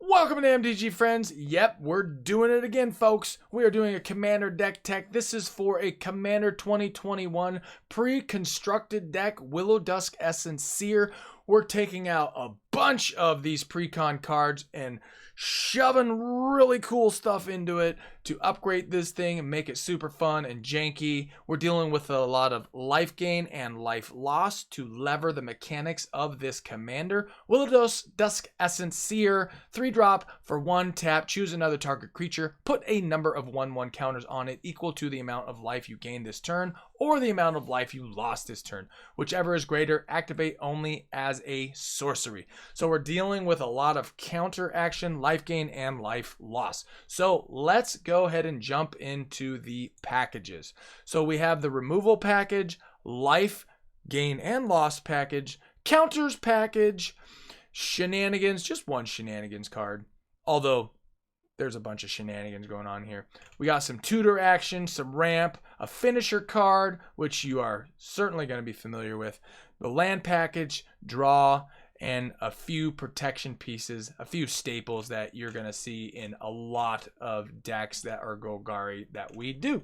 Welcome to MTG friends. Yep, we're doing it again, folks. We are doing a Commander deck tech. This is for a Commander 2021 pre-constructed deck, Willowdusk Essence Seer. We're taking out a bunch of these precon cards and shoving really cool stuff into it to upgrade this thing and make it super fun and janky. We're dealing with a lot of life gain and life loss to lever the mechanics of this commander. Willowdusk Essence Seer, 3-drop for 1 tap, choose another target creature, put a number of 1/1 counters on it equal to the amount of life you gained this turn or the amount of life you lost this turn. Whichever is greater, activate only as a sorcery. So we're dealing with a lot of counter action, life gain, and life loss. So let's go ahead and jump into the packages. So we have the removal package, life gain and loss package, counters package, shenanigans, just one shenanigans card. Although there's a bunch of shenanigans going on here. We got some tutor action, some ramp, a finisher card, which you are certainly going to be familiar with, the land package, draw, and a few protection pieces, a few staples that you're going to see in a lot of decks that are Golgari that we do.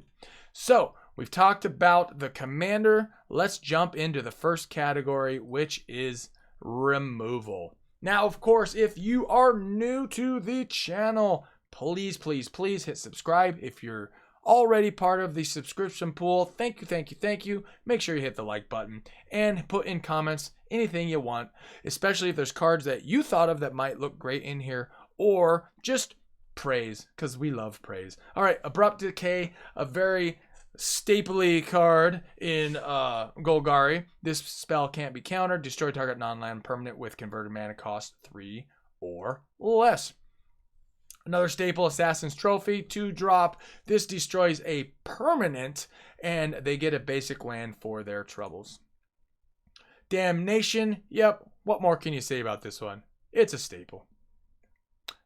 So we've talked about the commander. Let's jump into the first category, which is removal. Now, of course, if you are new to the channel, please hit subscribe. If you're already part of the subscription pool, thank you. Make sure you hit the like button and put in comments anything you want, especially if there's cards that you thought of that might look great in here, or just praise, because we love praise. All right, Abrupt Decay, a very stapley card in Golgari. This spell can't be countered. Destroy target non-land permanent with converted mana cost 3 or less. Another staple, Assassin's Trophy, 2-drop. This destroys a permanent, and they get a basic land for their troubles. Damnation, yep, what more can you say about this one? It's a staple.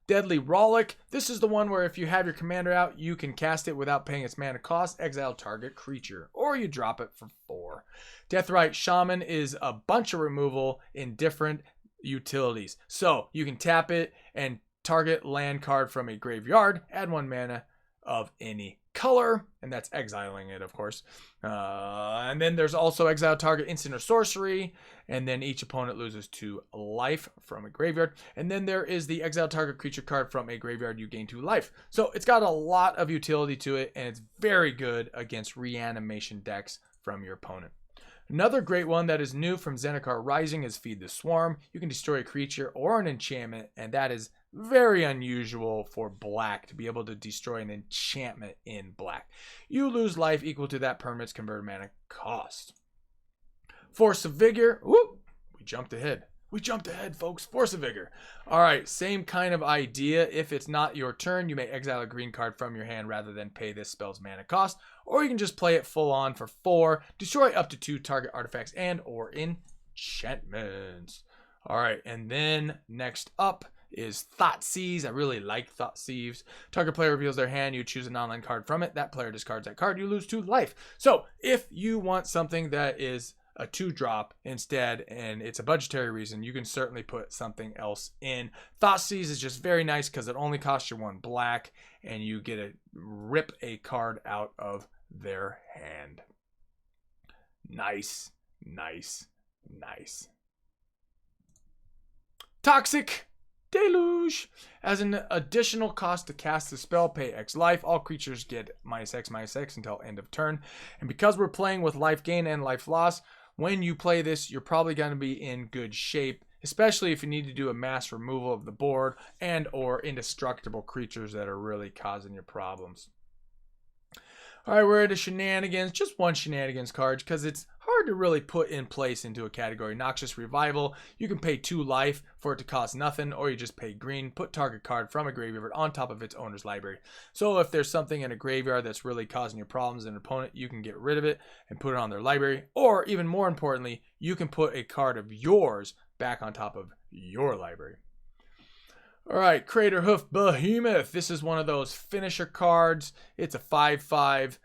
Deadly Rollick, this is the one where if you have your commander out, you can cast it without paying its mana cost, exile target creature, or you drop it for 4. Deathrite Shaman is a bunch of removal in different utilities. So you can tap it and target land card from a graveyard, add 1 mana of any color, and that's exiling it, of course. And then there's also exile target instant or sorcery, and then each opponent loses 2 life from a graveyard. And then there is the exile target creature card from a graveyard, you gain 2 life. So it's got a lot of utility to it, and it's very good against reanimation decks from your opponent. Another great one that is new from Zendikar Rising is Feed the Swarm. You can destroy a creature or an enchantment, and that is very unusual for black to be able to destroy an enchantment in black. You lose life equal to that permanent's converted mana cost. Force of Vigor. Whoop! We jumped ahead. Folks. Force of Vigor. All right, same kind of idea. If it's not your turn, you may exile a green card from your hand rather than pay this spell's mana cost, or you can just play it full on for 4. Destroy up to 2 target artifacts and or enchantments. All right, and then next up is Thoughtseize. I really like Thoughtseize. Target player reveals their hand. You choose an online card from it. That player discards that card. You lose 2 life. So if you want something that is a 2-drop instead, and it's a budgetary reason, you can certainly put something else in. Thoughtseize is just very nice because it only costs you 1 black, and you get to rip a card out of their hand. Nice. Toxic Deluge. As an additional cost to cast the spell, pay X life. All creatures get -X until end of turn. And because we're playing with life gain and life loss, when you play this, you're probably going to be in good shape, especially if you need to do a mass removal of the board and or indestructible creatures that are really causing you problems. All right, we're into shenanigans. Just one shenanigans card because it's hard to really put in place into a category. Noxious Revival. You can pay 2 life for it to cost nothing, or you just pay green. Put target card from a graveyard on top of its owner's library. So if there's something in a graveyard that's really causing you problems in an opponent, you can get rid of it and put it on their library. Or even more importantly, you can put a card of yours back on top of your library. All right, Craterhoof Behemoth. This is one of those finisher cards. It's a 5/5,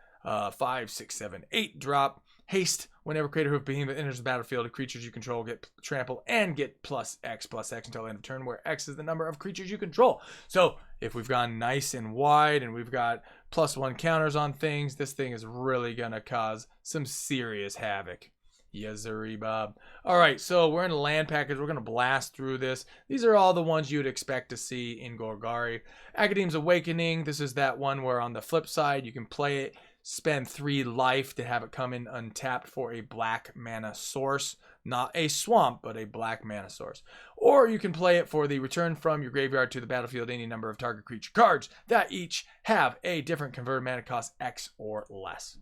5, 6, 7, 8 drop. Haste. Whenever Craterhoof Behemoth enters the battlefield, creatures you control get trample and get +X until the end of turn, where X is the number of creatures you control. So if we've gone nice and wide and we've got +1 counters on things, this thing is really going to cause some serious havoc. Yes-sirree, Bob. All right, so we're in a land package. We're going to blast through this. These are all the ones you would expect to see in Golgari. Agadeem's Awakening. This is that one where on the flip side, you can play it, spend 3 life to have it come in untapped for a black mana source. Not a swamp, but a black mana source. Or you can play it for the return from your graveyard to the battlefield any number of target creature cards that each have a different converted mana cost X or less.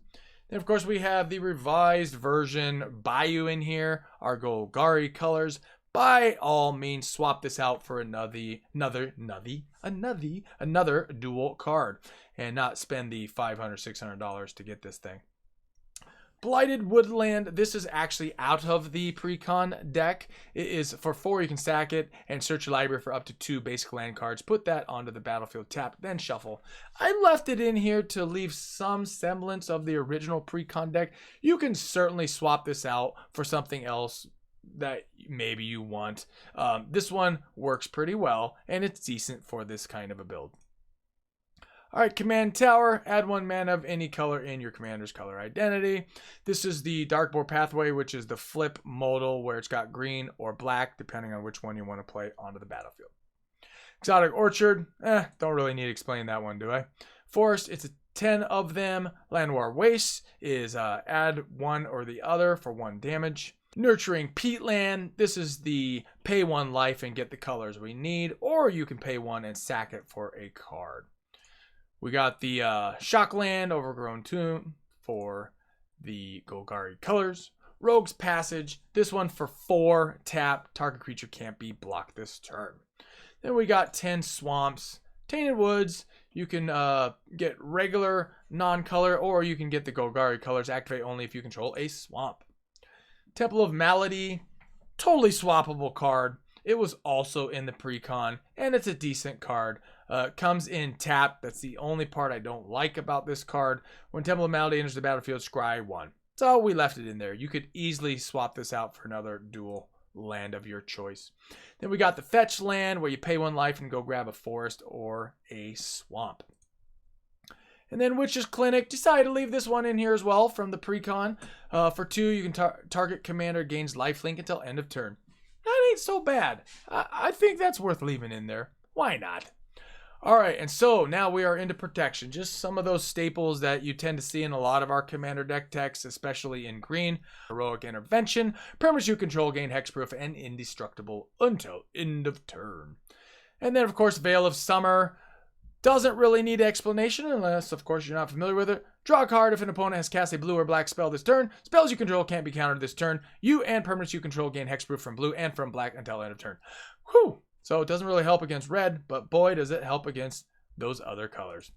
Then, of course, we have the revised version Bayou in here, our Golgari colors. By all means, swap this out for another dual card and not spend the $500, $600 to get this thing. Blighted Woodland. This is actually out of the precon deck. It is for 4. You can stack it and search your library for up to 2 basic land cards. Put that onto the battlefield, tap, then shuffle. I left it in here to leave some semblance of the original precon deck. You can certainly swap this out for something else that maybe you want. This one works pretty well, and it's decent for this kind of a build. All right, Command Tower, add 1 mana of any color in your commander's color identity. This is the Darkbore pathway, which is the flip modal where it's got green or black, depending on which one you want to play onto the battlefield. Exotic Orchard, don't really need to explain that one, do I? Forest, it's a 10 of them. Llanowar Waste is add 1 or the other for 1 damage. Nurturing Peatland, this is the pay 1 life and get the colors we need, or you can pay 1 and sack it for a card. We got the Shockland, Overgrown Tomb for the Golgari colors. Rogue's Passage, this one for 4 tap. Target creature can't be blocked this turn. Then we got 10 Swamps. Tainted Woods, you can get regular non-color, or you can get the Golgari colors. Activate only if you control a swamp. Temple of Malady, totally swappable card. It was also in the precon, and it's a decent card. Comes in tap. That's the only part I don't like about this card. When Temple of Malady enters the battlefield, scry 1. So we left it in there. You could easily swap this out for another dual land of your choice. Then we got the Fetch Land, where you pay 1 life and go grab a forest or a swamp. And then Witch's Clinic. Decided to leave this one in here as well from the precon. For 2, you can target commander gains lifelink until end of turn. That ain't so bad. I think that's worth leaving in there. Why not? All right, and so now we are into protection. Just some of those staples that you tend to see in a lot of our commander deck techs, especially in green. Heroic Intervention, permanents you control gain hexproof and indestructible until end of turn. And then, of course, Veil of Summer. Doesn't really need explanation unless, of course, you're not familiar with it. Draw a card if an opponent has cast a blue or black spell this turn. Spells you control can't be countered this turn. You and permanents you control gain hexproof from blue and from black until end of turn. Whew! So it doesn't really help against red, but boy, does it help against those other colors.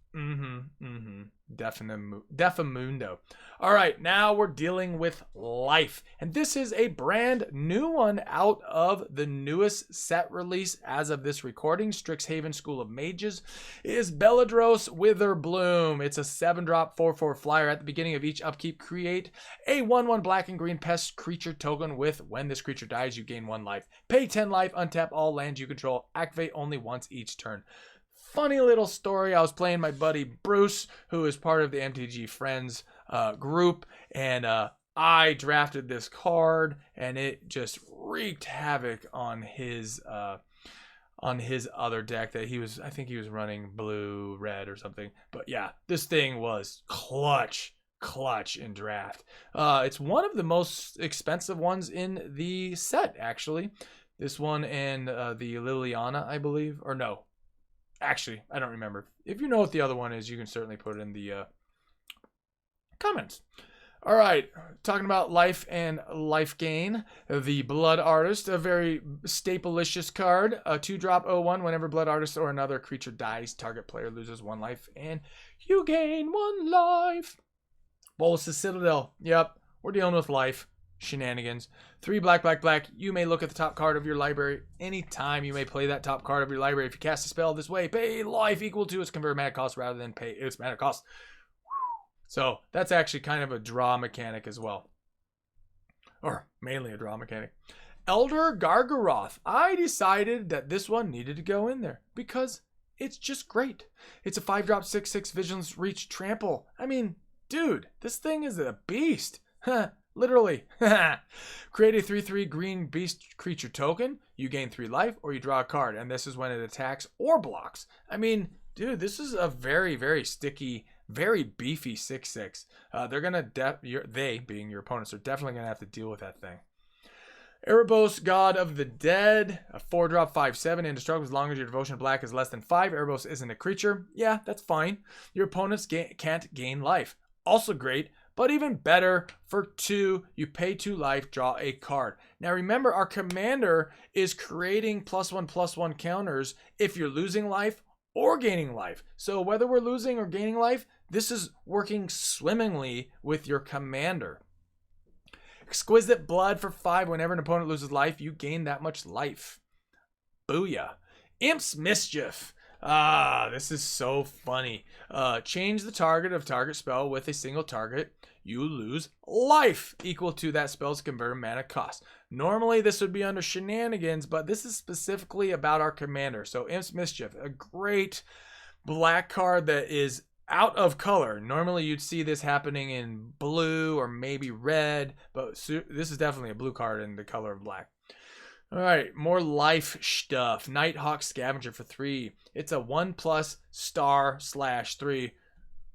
Defimundo. All right, now we're dealing with life. And this is a brand new one out of the newest set release as of this recording, Strixhaven School of Mages, is Belladros Witherbloom. It's a 7-drop 4/4 flyer. At the beginning of each upkeep, create a 1/1 black and green pest creature token with when this creature dies, you gain 1 life. Pay 10 life, untap all lands you control. Activate only once each turn. Funny little story. I was playing my buddy Bruce, who is part of the MTG Friends group, and I drafted this card, and it just wreaked havoc on his other deck that he was. I think he was running blue, red, or something. But yeah, this thing was clutch in draft. It's one of the most expensive ones in the set, actually. This one and the Liliana, I believe, or no. Actually, I don't remember. If you know what the other one is, you can certainly put it in the comments. All right, talking about life and life gain. The Blood Artist, a very staple-licious card. A 2-drop 0/1. Whenever Blood Artist or another creature dies, target player loses 1 life, and you gain 1 life. Bolas' Citadel. Yep, we're dealing with life shenanigans. 3 black. You may look at the top card of your library anytime. You may play that top card of your library. If you cast a spell this way, pay life equal to its converted mana cost rather than pay its mana cost. So that's actually kind of a draw mechanic as well. or mainly a draw mechanic. Elder Gargaroth. I decided that this one needed to go in there because it's just great. It's a 5-drop 6/6 Vigilance Reach Trample. I mean, dude, this thing is a beast. Literally. Create a 3/3 green beast creature token. You gain 3 life or you draw a card. And this is when it attacks or blocks. I mean, dude, this is a very, very sticky, very beefy 6/6. They're going to, they being your opponents, are definitely going to have to deal with that thing. Erebos, God of the Dead, a 4-drop 5/7, indestructible as long as your devotion to black is less than 5. Erebos isn't a creature. Yeah, that's fine. Your opponents can't gain life. Also great, but even better, for 2, you pay 2 life, draw a card. Now remember, our commander is creating +1/+1 counters if you're losing life or gaining life. So whether we're losing or gaining life, this is working swimmingly with your commander. Exquisite Blood for 5. Whenever an opponent loses life, you gain that much life. Booyah. Imp's Mischief. This is so funny. Change the target of target spell with a single target. You lose life equal to that spell's converted mana cost. Normally, this would be under shenanigans, but this is specifically about our commander. So, Imp's Mischief, a great black card that is out of color. Normally you'd see this happening in blue or maybe red, but this is definitely a blue card in the color of black. All right, more life stuff. Nighthawk Scavenger for 3. It's a 1+ star/3.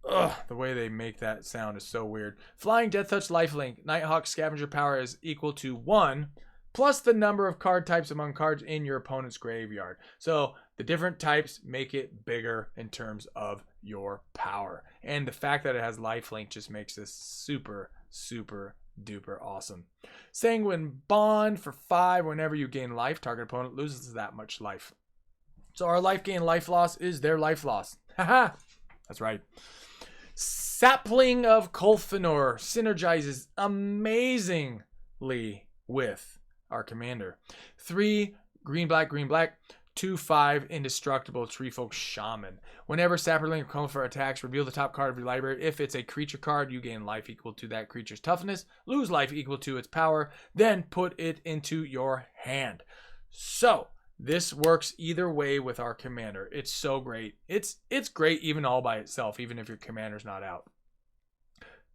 Ugh, the way they make that sound is so weird. Flying Death Touch lifelink. Nighthawk Scavenger power is equal to 1 plus the number of card types among cards in your opponent's graveyard. So the different types make it bigger in terms of your power. And the fact that it has lifelink just makes this super, super duper awesome. Sanguine Bond for 5. Whenever you gain life, target opponent loses that much life. So our life gain, life loss is their life loss. Haha, that's right. Sapling of Kolfinor synergizes amazingly with our commander. 3 green black 2/5 indestructible Treefolk Shaman. Whenever Sapling of Kolfinor attacks, reveal the top card of your library. If it's a creature card, you gain life equal to that creature's toughness, lose life equal to its power, then put it into your hand. So this works either way with our commander. It's so great. It's great even all by itself, even if your commander's not out.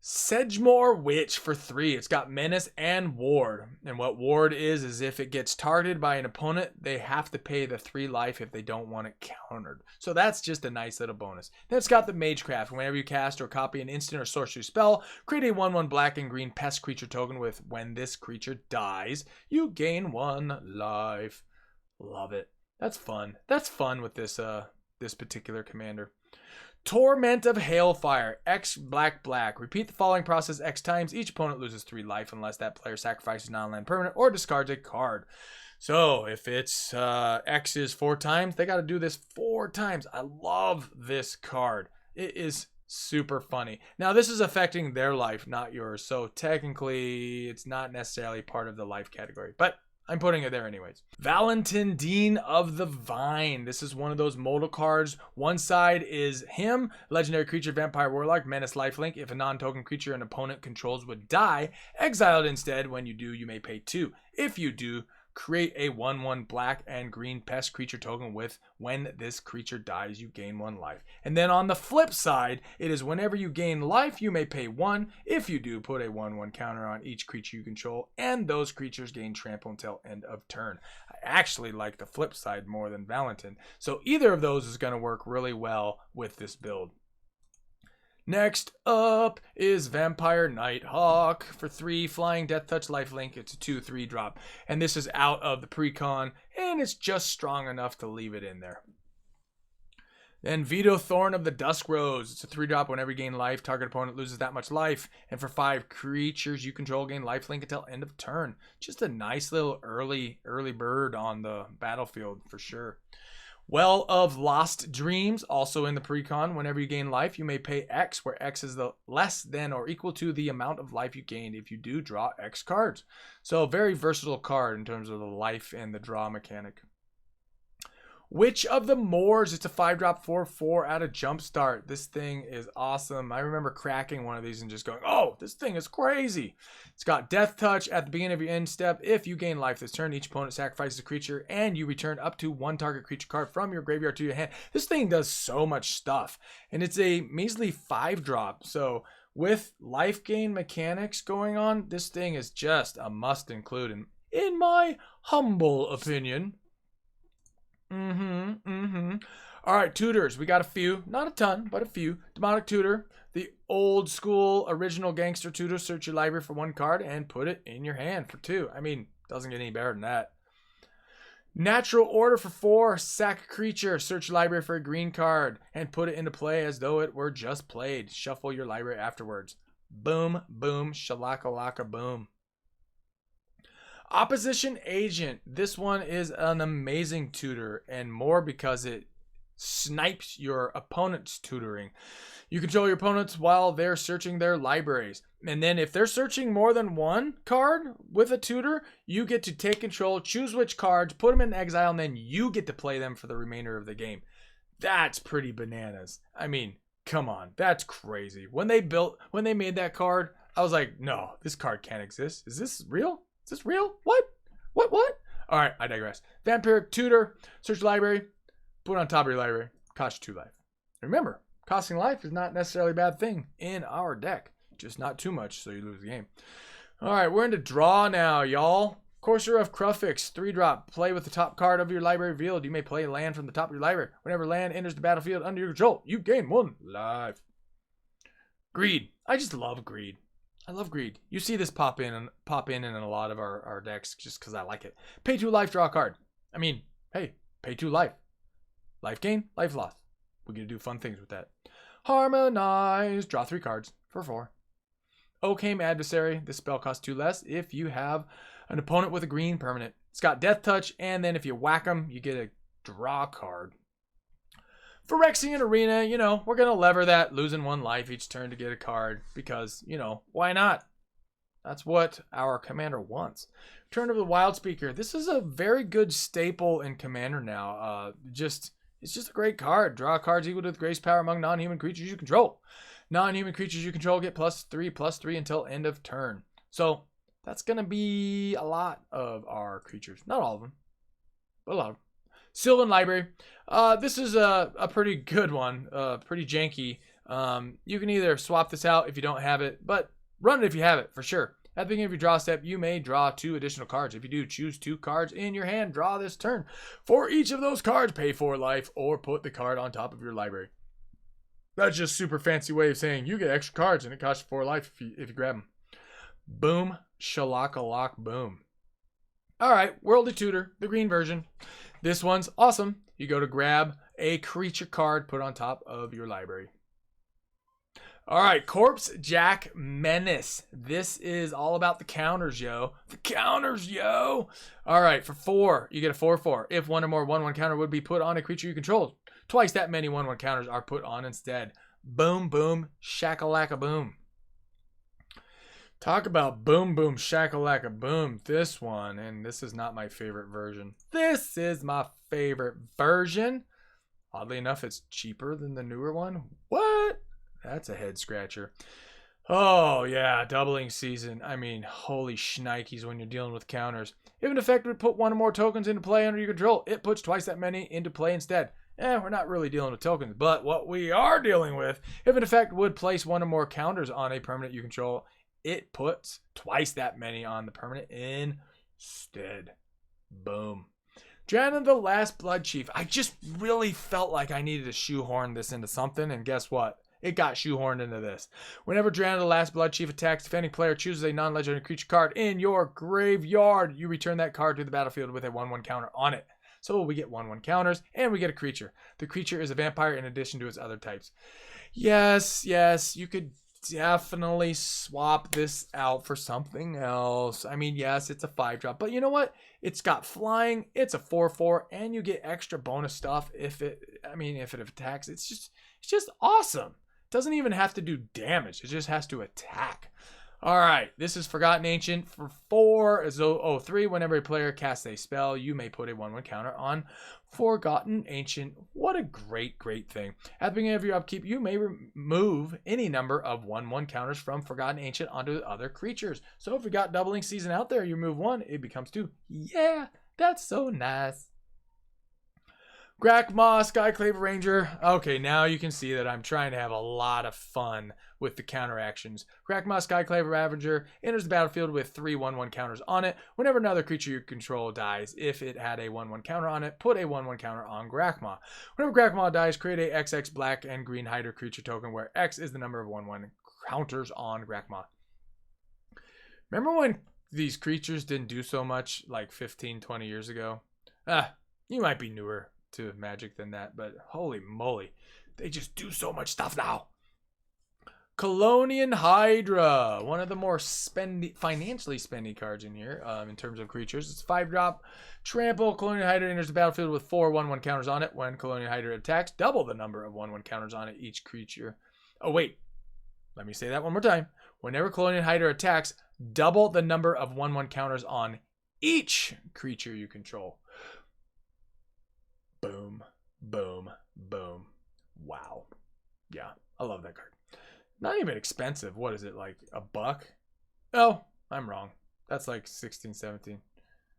Sedgemoor Witch for 3. It's got Menace and Ward. And what Ward is if it gets targeted by an opponent, they have to pay the 3 life if they don't want it countered. So that's just a nice little bonus. Then it's got the Magecraft. Whenever you cast or copy an instant or sorcery spell, create a 1/1 black and green pest creature token with when this creature dies, you gain 1 life. Love it. That's fun. That's fun with this particular commander. Torment of Hailfire. X black. Repeat the following process X times. Each opponent loses 3 life unless that player sacrifices non-land permanent or discards a card. So if it's X is 4 times, they got to do this 4 times. I love this card. It is super funny. Now this is affecting their life, not yours. So technically it's not necessarily part of the life category, but I'm putting it there anyways. Valentin Dean of the Vine. This is one of those modal cards. One side is him, legendary creature, vampire, warlock, menace, lifelink. If a non-token creature an opponent controls would die, exile it instead. When you do, you may pay 2. If you do, create a 1/1 black and green pest creature token with when this creature dies, you gain 1 life. And then on the flip side, it is whenever you gain life, you may pay 1. If you do, put a 1/1 counter on each creature you control, and those creatures gain trample until end of turn. I actually like the flip side more than Valentin. So either of those is going to work really well with this build. Next up is Vampire Nighthawk for 3, flying Death Touch lifelink. It's a 2/3 drop, and this is out of the precon, and it's just strong enough to leave it in there. Then Veto Thorn of the Dusk Rose. It's a 3 drop. Whenever you gain life, target opponent loses that much life, and for 5 creatures you control gain lifelink until end of turn. Just a nice little early bird on the battlefield for sure. Well of Lost Dreams, also in the precon. Whenever you gain life, you may pay X, where X is the less than or equal to the amount of life you gained. If you do, draw X cards. So a very versatile card in terms of the life and the draw mechanic. Witch of the Moors. It's a 5-drop 4/4 out of Jumpstart. This thing is awesome. I remember cracking one of these and just going, oh, this thing is crazy. It's got Death Touch at the beginning of your end step. If you gain life this turn, each opponent sacrifices a creature and you return up to 1 target creature card from your graveyard to your hand. This thing does so much stuff. And it's a measly 5-drop. So with life gain mechanics going on, this thing is just a must include in my humble opinion. All right, tutors. We got a few. Not a ton, but a few. Demonic Tutor. The old school original gangster tutor. Search your library for 1 card and put it in your hand for 2. I mean, doesn't get any better than that. Natural Order for 4. Sack a creature. Search your library for a green card and put it into play as though it were just played. Shuffle your library afterwards. Boom, boom, shalaka-laka, boom. Opposition Agent. This one is an amazing tutor, and more because it snipes your opponent's tutoring. You control your opponents while they're searching their libraries. And then if they're searching more than 1 card with a tutor, you get to take control, choose which cards, put them in exile, and then you get to play them for the remainder of the game. That's pretty bananas. I mean, come on. That's crazy. When they made that card, I was like, no, this card can't exist. Is this real? Is this real? What? What? All right, I digress. Vampiric Tutor. Search your library. Put it on top of your library. Cost you 2 life. Remember, costing life is not necessarily a bad thing in our deck. Just not too much, so you lose the game. All right, we're into draw now, y'all. Courser of Kruphix. 3-drop. Play with the top card of your library revealed. You may play a land from the top of your library. Whenever land enters the battlefield under your control, you gain 1 life. Greed. I just love Greed. I love Greed. You see this pop in a lot of our decks just because I like it. Pay 2 life, draw a card. I mean, hey, pay 2 life. Life gain, life loss. We get to do fun things with that. Harmonize. Draw 3 cards for 4. Occame Adversary. This spell costs 2 less if you have an opponent with a green permanent. It's got Death Touch, and then if you whack them, you get a draw card. Phyrexian Arena, you know, we're going to lever that, losing 1 life each turn to get a card because, you know, why not? That's what our commander wants. Turn of the Wild Speaker. This is a very good staple in Commander now. It's just a great card. Draw cards equal to the grace power among non-human creatures you control. Non-human creatures you control get +3/+3 until end of turn. So that's going to be a lot of our creatures. Not all of them, but a lot of them. Sylvan Library. This is a pretty good one. Pretty janky. You can either swap this out if you don't have it, but run it if you have it, for sure. At the beginning of your draw step, you may draw 2 additional cards. If you do, choose 2 cards in your hand. Draw this turn. For each of those cards, pay 4 life or put the card on top of your library. That's just a super fancy way of saying you get extra cards and it costs you 4 life if you grab them. Boom. Shalaka-lock, boom. All right, Worldly Tutor, the green version. This one's awesome. You go to grab a creature card, put on top of your library. All right, Corpsejack Menace. This is all about the counters, yo. The counters, yo. All right, for 4, you get a 4/4. If 1 or more 1/1 counter would be put on a creature you control, twice that many 1/1 counters are put on instead. Boom, boom, shakalaka, boom. Talk about boom, boom, shakalaka, boom. This one, and this is not my favorite version. This is my favorite version. Oddly enough, it's cheaper than the newer one. What? That's a head scratcher. Oh, yeah, doubling season. I mean, holy shnikes when you're dealing with counters. If an effect would put 1 or more tokens into play under your control, it puts twice that many into play instead. We're not really dealing with tokens, but what we are dealing with, if an effect would place 1 or more counters on a permanent you control, it puts twice that many on the permanent instead. Boom. Drana the Last Blood Chief. I just really felt like I needed to shoehorn this into something, and guess what? It got shoehorned into this. Whenever Drana the Last Blood Chief attacks, defending player chooses a non-legendary creature card in your graveyard. You return that card to the battlefield with a 1/1 counter on it. So we get 1/1 counters, and we get a creature. The creature is a vampire in addition to its other types. Yes, you could definitely swap this out for something else. I mean, yes, it's a 5-drop, but you know what? It's got flying, it's a 4/4, and you get extra bonus stuff if it attacks. It's just awesome. It doesn't even have to do damage. It just has to attack. All right, this is Forgotten Ancient for 4. So, 3. Whenever a player casts a spell, you may put a 1/1 counter on Forgotten Ancient. What a great, great thing. At the beginning of your upkeep, you may remove any number of 1/1 counters from Forgotten Ancient onto other creatures. So if you got Doubling Season out there, you remove 1, it becomes 2. Yeah, that's so nice. Grakma, Skyclave Ranger. Okay, now you can see that I'm trying to have a lot of fun with the counter actions. Grakma, Skyclave Ravenger enters the battlefield with 3 1/1 counters on it. Whenever another creature you control dies, if it had a 1/1 counter on it, put a 1/1 counter on Grakma. Whenever Grakma dies, create a XX black and green Hydra creature token where X is the number of 1/1 counters on Grakma. Remember when these creatures didn't do so much like 15, 20 years ago? You might be newer to Magic than that, but holy moly, they just do so much stuff now. Colonian Hydra, one of the more financially spendy cards in here in terms of creatures. It's 5-drop, trample. Colonian Hydra enters the battlefield with 4 1/1 counters on it. When Colonian Hydra attacks, double the number of 1/1 counters on it each creature. Oh wait, let me say that one more time. Whenever Colonian Hydra attacks, double the number of 1/1 counters on each creature you control. Boom, boom, boom. Wow. Yeah, I love that card. Not even expensive. What is it, like $1? Oh, I'm wrong. That's like 16, 17.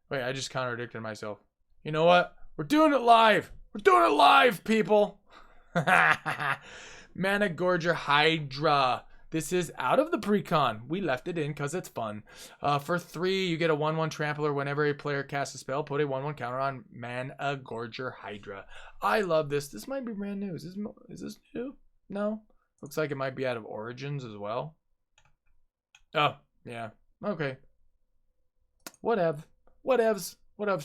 Wait, I just contradicted myself. You know what? We're doing it live. We're doing it live, people. Mana Gorger Hydra. This is out of the precon. We left it in because it's fun. For 3, you get a 1/1 trampler. Whenever a player casts a spell, put a 1/1 counter on Mana Gorger Hydra. I love this. This might be brand new. Is this new? No. Looks like it might be out of Origins as well. Oh, yeah. Okay. Whatevs,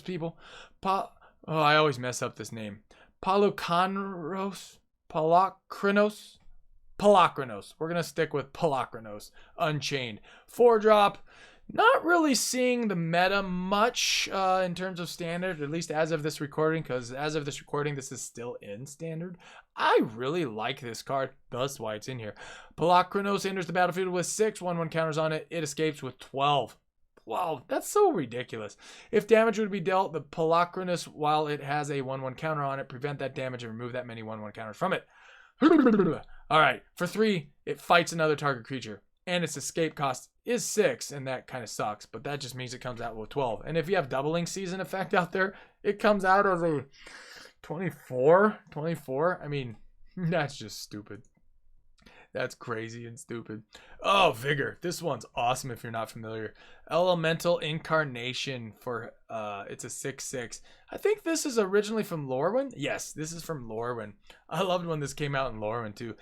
people. I always mess up this name. Palakrinos. We're going to stick with Palakrinos. Unchained. 4-drop. Not really seeing the meta much in terms of standard, at least as of this recording, because as of this recording, this is still in standard. I really like this card. That's why it's in here. Palakrinos enters the battlefield with 6 1/1 counters on it. It escapes with 12. Wow, that's so ridiculous. If damage would be dealt, the Palakrinos, while it has a 1/1 counter on it, prevent that damage and remove that many 1/1 counters from it. All right, for 3, it fights another target creature, and its escape cost is 6, and that kind of sucks, but that just means it comes out with 12. And if you have Doubling Season effect out there, it comes out as a 24. I mean, that's just stupid. That's crazy and stupid. Oh, Vigor. This one's awesome if you're not familiar. Elemental Incarnation for, it's a 6/6. I think this is originally from Lorwyn. Yes, this is from Lorwyn. I loved when this came out in Lorwyn too.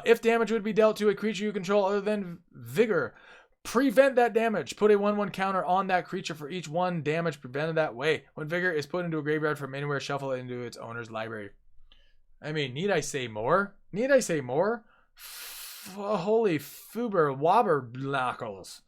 If damage would be dealt to a creature you control other than Vigor, prevent that damage. Put a 1/1 counter on that creature for each 1 damage prevented that way. When Vigor is put into a graveyard from anywhere, shuffle it into its owner's library. I mean, need I say more? Holy Fuber Wobber Knuckles.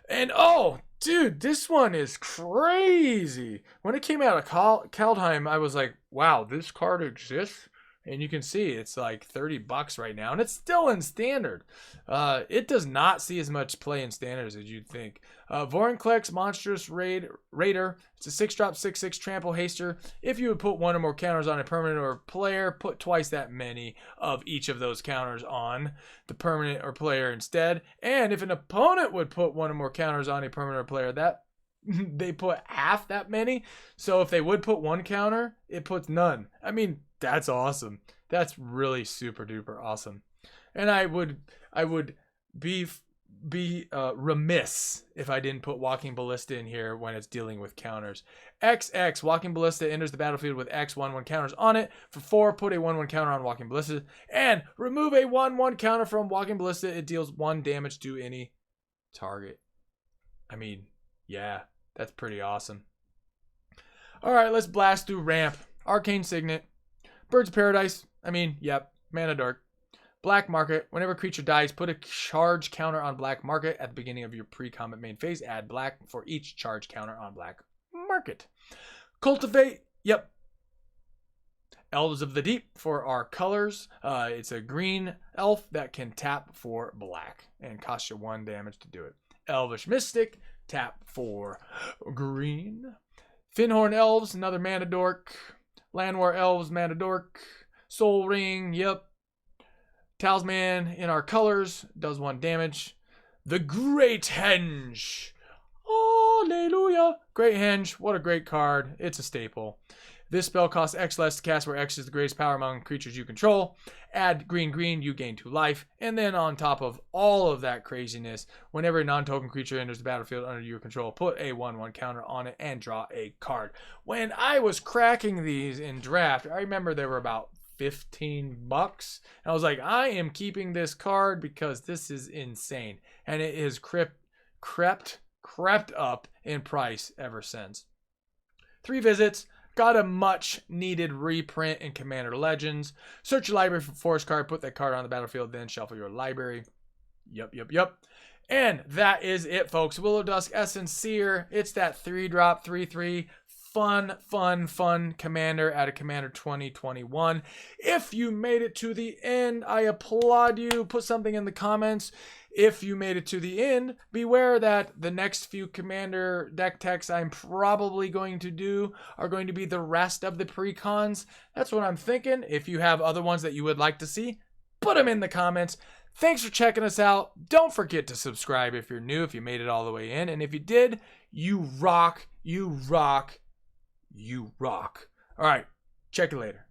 And oh, dude, this one is crazy. When it came out of Kaldheim, I was like, wow, this card exists? And you can see it's like $30 right now, and it's still in standard. It does not see as much play in standards as you'd think. Vorinclex Monstrous Raider. It's a 6-drop, 6/6 trample haster. If you would put 1 or more counters on a permanent or player, put twice that many of each of those counters on the permanent or player instead. And if an opponent would put 1 or more counters on a permanent or player, that they put half that many. So if they would put 1 counter, it puts none. I mean, that's awesome. That's really super duper awesome. And I would be remiss if I didn't put Walking Ballista in here when it's dealing with counters. XX, Walking Ballista enters the battlefield with X 1/1 counters on it. For 4, put a 1/1 counter on Walking Ballista. And remove a 1/1 counter from Walking Ballista. It deals 1 damage to any target. I mean, yeah, that's pretty awesome. All right, let's blast through ramp. Arcane Signet. Birds of Paradise. I mean, yep. Mana Dark. Black Market. Whenever a creature dies, put a charge counter on Black Market at the beginning of your pre-combat main phase. Add black for each charge counter on Black Market. Cultivate. Yep. Elves of the Deep for our colors. It's a green elf that can tap for black and cost you 1 damage to do it. Elvish Mystic, tap for green. Finhorn Elves, another mana dork. Landwar Elves, mana dork. Soul Ring, yep. Talisman in our colors, does 1 damage. The Great Henge. Hallelujah. Great Henge, what a great card. It's a staple. This spell costs X less to cast, where X is the greatest power among creatures you control. Add green, green, you gain 2 life. And then on top of all of that craziness, whenever a non-token creature enters the battlefield under your control, put a 1/1 counter on it and draw a card. When I was cracking these in draft, I remember they were about $15. And I was like, I am keeping this card because this is insane. And it has crept up in price ever since. 3 visits. Got a much needed reprint in Commander Legends. Search your library for forest card, put that card on the battlefield, then shuffle your library. Yep. And that is it, folks. Willowdusk Essence Seer. It's that 3-drop, 3/3. Fun commander out of Commander 2021. If you made it to the end, I applaud you. Put something in the comments. If you made it to the end, beware that the next few commander deck techs I'm probably going to do are going to be the rest of the precons. That's what I'm thinking. If you have other ones that you would like to see, put them in the comments. Thanks for checking us out. Don't forget to subscribe if you're new, if you made it all the way in. And if you did, you rock. All right, check you later.